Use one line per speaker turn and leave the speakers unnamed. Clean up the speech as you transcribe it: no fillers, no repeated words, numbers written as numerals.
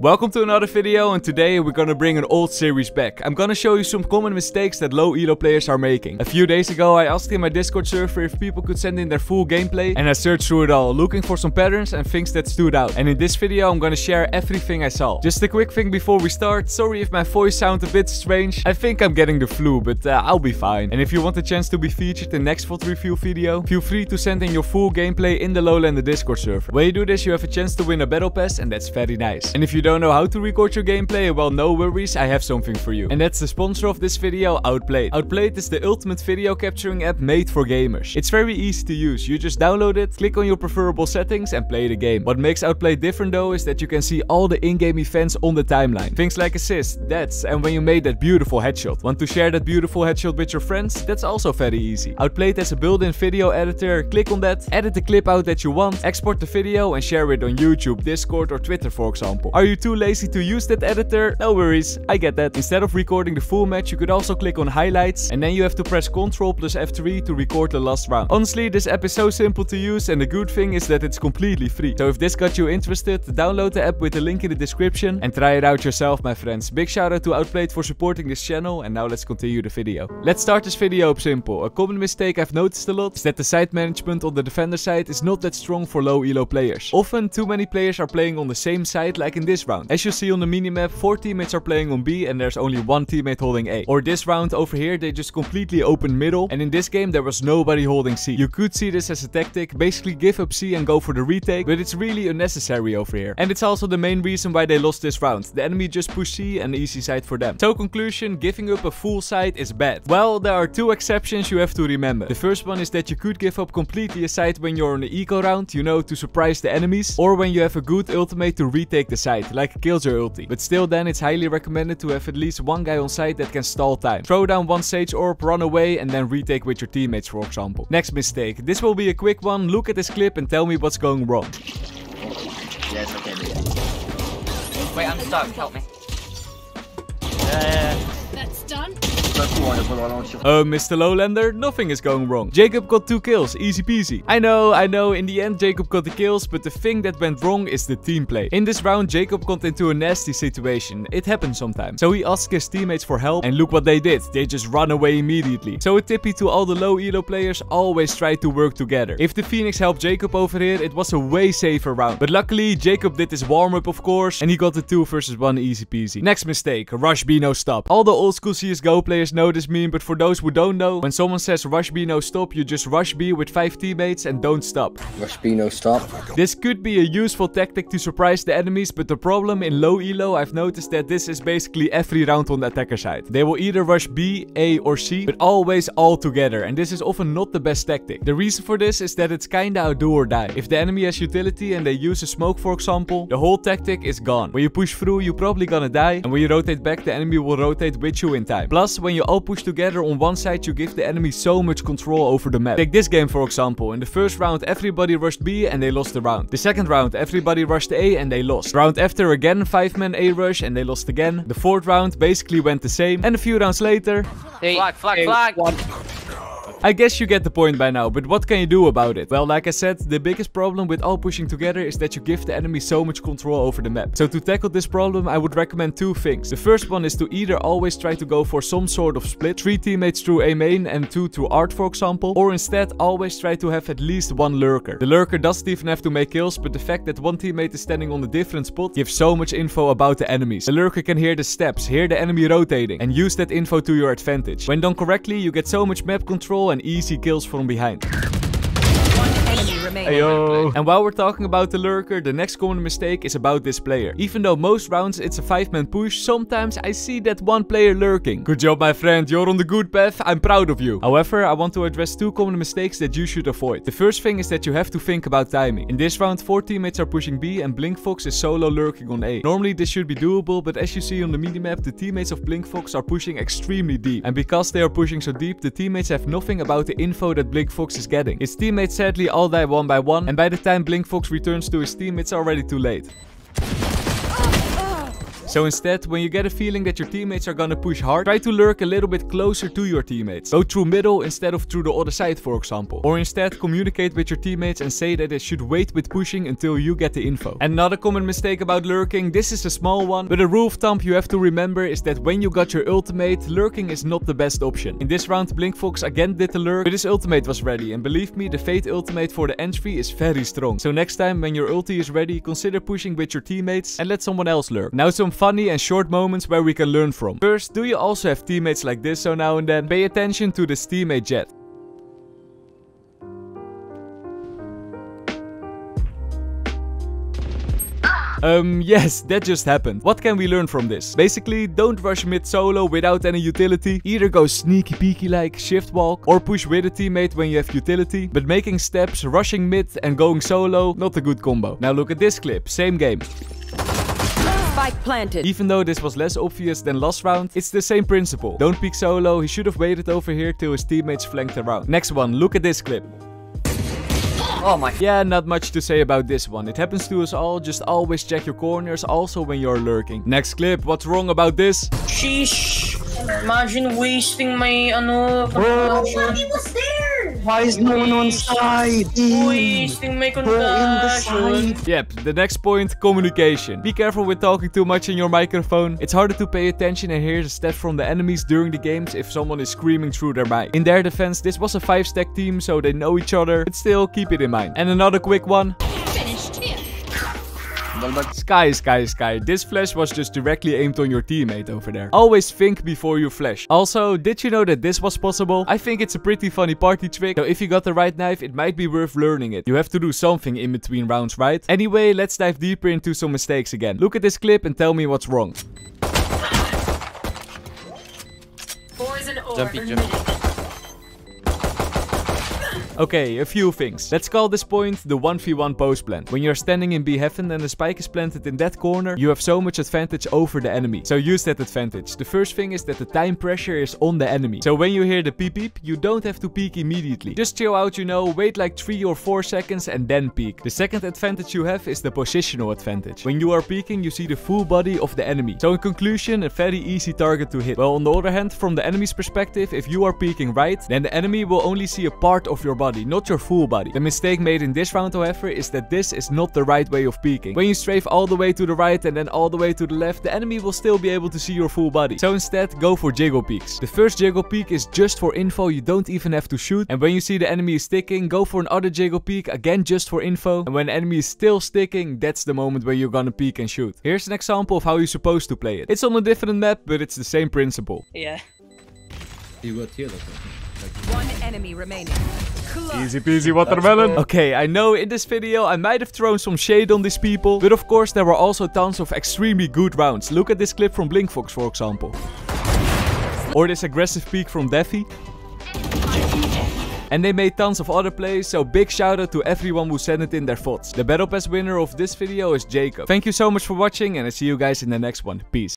Welcome to another video, and today we're gonna bring an old series back. I'm gonna show you some common mistakes that low elo players are making. A few days ago I asked in my Discord server if people could send in their full gameplay, and I searched through it all, looking for some patterns and things that stood out. And in this video I'm gonna share everything I saw. Just a quick thing before we start, sorry if my voice sounds a bit strange. I think I'm getting the flu, but I'll be fine. And if you want a chance to be featured in next VOD review video, feel free to send in your full gameplay in the Lowlander Discord server. When you do this you have a chance to win a battle pass, and that's very nice. And if you don't know how to record your gameplay, well, no worries, I have something for you. And that's the sponsor of this video, Outplayed. Outplayed is the ultimate video capturing app made for gamers. It's very easy to use. You just download it, click on your preferable settings and play the game. What makes Outplayed different though is that you can see all the in-game events on the timeline. Things like assists, deaths, and when you made that beautiful headshot. Want to share that beautiful headshot with your friends? That's also very easy. Outplayed has a built-in video editor. Click on that, edit the clip out that you want, export the video and share it on YouTube, Discord or Twitter for example. Are you too lazy to use that editor? No worries, I get that. Instead of recording the full match, you could also click on highlights and then you have to press Ctrl plus F3 to record the last round. Honestly, this app is so simple to use, and the good thing is that it's completely free. So if this got you interested, download the app with the link in the description and try it out yourself, my friends. Big shout out to Outplayed for supporting this channel, and now let's continue the video. Let's start this video up simple. A common mistake I've noticed a lot is that the site management on the defender side is not that strong for low elo players. Often too many players are playing on the same side, like in this round. As you see on the minimap, 4 teammates are playing on B and there's only 1 teammate holding A. Or this round over here, they just completely opened middle, and in this game there was nobody holding C. You could see this as a tactic, basically give up C and go for the retake, but it's really unnecessary over here. And it's also the main reason why they lost this round. The enemy just pushed C, an easy side for them. So conclusion, giving up a full side is bad. Well, there are 2 exceptions you have to remember. The first one is that you could give up completely a side when you're on the eco round, you know, to surprise the enemies, or when you have a good ultimate to retake the side, like a Killjoy ulti. But still then, it's highly recommended to have at least one guy on site that can stall time. Throw down 1 Sage Orb, run away, and then retake with your teammates, for example. Next mistake. This will be a quick one. Look at this clip and tell me what's going wrong.
Yes, okay.
Wait, I'm stuck. Help me.
That's done.
Mr. Lowlander, nothing is going wrong. Jacob got 2 kills, easy peasy. I know, in the end Jacob got the kills, but the thing that went wrong is the team play. In this round, Jacob got into a nasty situation. It happens sometimes. So he asked his teammates for help, and look what they did. They just run away immediately. So a tippy to all the low elo players, always try to work together. If the Phoenix helped Jacob over here, it was a way safer round. But luckily, Jacob did his warm-up of course, and he got the 2 versus 1 easy peasy. Next mistake, rush B no stop. All the old school CSGO players know this meme, but for those who don't know, when someone says rush B no stop, you just rush B with 5 teammates and don't stop.
Rush B no stop.
This could be a useful tactic to surprise the enemies, but the problem in low elo, I've noticed that this is basically every round on the attacker side. They will either rush B, A or C, but always all together, and this is often not the best tactic. The reason for this is that it's kinda a do or die. If the enemy has utility and they use a smoke for example, the whole tactic is gone. When you push through, you're probably gonna die, and when you rotate back, the enemy will rotate with you in time. Plus, when you all push together on one side, you give the enemy so much control over the map. Take this game for example. In the first round everybody rushed B and they lost the round. The second round everybody rushed A and they lost. Round after again 5-man A rush and they lost again. The 4th round basically went the same, and a few rounds later...
Flag.
I guess you get the point by now, but what can you do about it? Well, like I said, the biggest problem with all pushing together is that you give the enemy so much control over the map. So to tackle this problem, I would recommend 2 things. The first one is to either always try to go for some sort of split, 3 teammates through A main and 2 through art for example, or instead always try to have at least 1 lurker. The lurker doesn't even have to make kills, but the fact that 1 teammate is standing on a different spot gives so much info about the enemies. The lurker can hear the steps, hear the enemy rotating, and use that info to your advantage. When done correctly, you get so much map control and easy kills from behind. Ayo. And while we're talking about the lurker, the next common mistake is about this player. Even though most rounds it's a 5-man push, sometimes I see that 1 player lurking. Good job my friend, you're on the good path, I'm proud of you. However, I want to address 2 common mistakes that you should avoid. The first thing is that you have to think about timing. In this round 4 teammates are pushing B and Blinkfox is solo lurking on A. Normally this should be doable, but as you see on the minimap, the teammates of Blinkfox are pushing extremely deep. And because they are pushing so deep, the teammates have nothing about the info that Blinkfox is getting. His teammates sadly all die 1 by 1, and by the time Blinkfox returns to his team, it's already too late. So instead, when you get a feeling that your teammates are gonna push hard, try to lurk a little bit closer to your teammates. Go through middle instead of through the other side, for example. Or instead, communicate with your teammates and say that they should wait with pushing until you get the info. And another common mistake about lurking, this is a small one, but a rule of thumb you have to remember is that when you got your ultimate, lurking is not the best option. In this round, Blinkfox again did the lurk, but his ultimate was ready, and believe me, the Fate ultimate for the entry is very strong. So next time when your ulti is ready, consider pushing with your teammates and let someone else lurk. Now some funny and short moments where we can learn from. First, do you also have teammates like this so now and then? Pay attention to this teammate Jet. Yes, that just happened. What can we learn from this? Basically, don't rush mid solo without any utility. Either go sneaky peeky like shift walk or push with a teammate when you have utility. But making steps, rushing mid and going solo, not a good combo. Now look at this clip, same game.
Spike planted.
Even though this was less obvious than last round, it's the same principle. Don't peek solo, he should have waited over here till his teammates flanked around. Next one, look at this clip.
Oh my.
Yeah, not much to say about this one. It happens to us all, just always check your corners, also when you're lurking. Next clip, what's wrong about this?
Sheesh. Imagine wasting my
Nobody was there!
Why is no one on side?
wasting my concussion.
Yep, the next point, communication. Be careful with talking too much in your microphone. It's harder to pay attention and hear the stats from the enemies during the games if someone is screaming through their mic. In their defense, this was a 5-stack team, so they know each other, but still keep it in mind. And another quick one.
Finished here.
Sky. This flash was just directly aimed on your teammate over there. Always think before you flash. Also, did you know that this was possible? I think it's a pretty funny party trick. So if you got the right knife, it might be worth learning it. You have to do something in between rounds, right? Anyway, let's dive deeper into some mistakes again. Look at this clip and tell me what's wrong.
Poison orb
Jumpy.
emitted.
Okay, a few things. Let's call this point the 1v1 post plant. When you're standing in B heaven and the spike is planted in that corner, you have so much advantage over the enemy. So use that advantage. The first thing is that the time pressure is on the enemy. So when you hear the peep peep, you don't have to peek immediately. Just chill out, you know, wait like 3 or 4 seconds and then peek. The second advantage you have is the positional advantage. When you are peeking, you see the full body of the enemy. So in conclusion, a very easy target to hit. Well, on the other hand, from the enemy's perspective, if you are peeking right, then the enemy will only see a part of your body, not your full body. The mistake made in this round, however, is that this is not the right way of peeking. When you strafe all the way to the right and then all the way to the left, the enemy will still be able to see your full body. So instead, go for jiggle peeks. The first jiggle peek is just for info, you don't even have to shoot. And when you see the enemy is sticking, go for another jiggle peek, again just for info. And when the enemy is still sticking, that's the moment where you're gonna peek and shoot. Here's an example of how you're supposed to play it. It's on a different map, but it's the same principle.
Yeah.
You got here,
One enemy remaining.
Easy peasy watermelon. Okay, I know in this video I might have thrown some shade on these people, but of course there were also tons of extremely good rounds. Look at this clip from Blinkfox, for example. Or this aggressive peek from Defi. And they made tons of other plays, so big shout out to everyone who sent it in their thoughts. The Battle Pass winner of this video is Jacob. Thank you so much for watching and I see you guys in the next one. Peace.